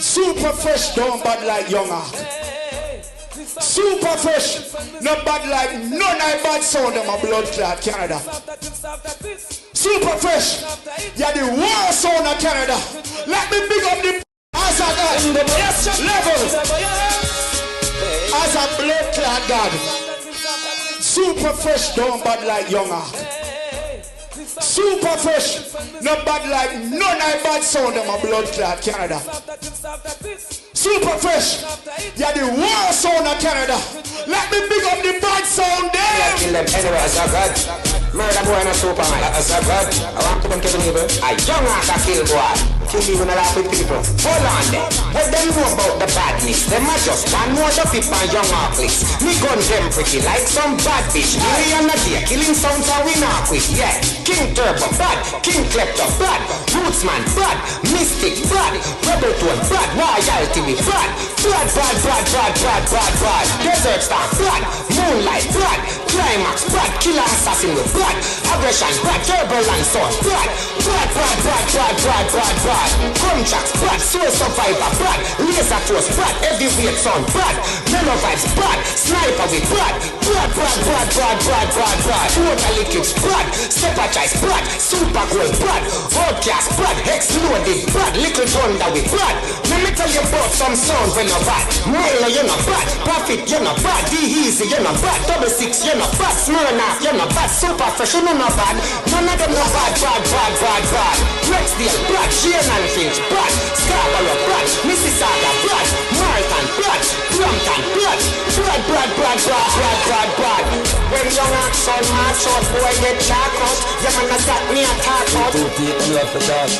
Super fresh, don't bad like young ark. Super fresh, not bad like none I bad sound of my blood clot Canada. Super fresh, you're the worst sound of Canada. Let me pick up the as a God level. As a blood clot God. Super fresh, don't bad like young ark. Super fresh, not bad like none I bad sound of my blood clot Canada. Super fresh, you're the worst sound of Canada. Let me pick up the bad sound there. Kill them anyway as a God. Murder boy and a Superman as a God. I want to come to the neighbor. A young ass a kill boy. Kill even a lot with people. Hold on there. What them know about the badness? Them are just one more the people and young arclics. Me gun them pretty like some bad bitch. Million a day. Killing sounds are we not quick. Yeah. King Turbo bad. King Klepto bad. Rootsman bad. Mystic bad. Rebel Tone bad. Royalty we bad. Bad, bad, bad, bad, bad, bad, bad. Desert Star bad. Moonlight bad. Climax bad. Killer Assassin with bad. Aggression bad. Turbulence sword bad. Bad, bad, bad, bad, bad, bad, bad. Contracts bad. Soul Survivor bad. Laser Force bad. Heavyweight sound bad. Mellow Vibes bad. Sniper with bad. Bad, bad, bad, bad, bad, bad, bad. Totally Kids bad. Stepper Choice bad. Super Gold bad. Outcast bad. Exploded bad. Little Thunder with bad. Let me tell you about some sound when you're bad. Milo, you're not bad. Profit, you're not bad. D-Easy, you're not bad. Double Six, you're not bad. Smirnoff, you're not bad. Super Fresh, you're not bad. None of them not bad, bad, bad, bad, bad. Rexdale, bad. Shane and Finch, bad. Scarborough, bad. Mississauga, bad. Martin, bad. Brampton, bad. Bad, bad, bad, bad, bad, bad, bad. When young son march out, boy get chalk out. You man not got me a talk out. Don't take me off the dog.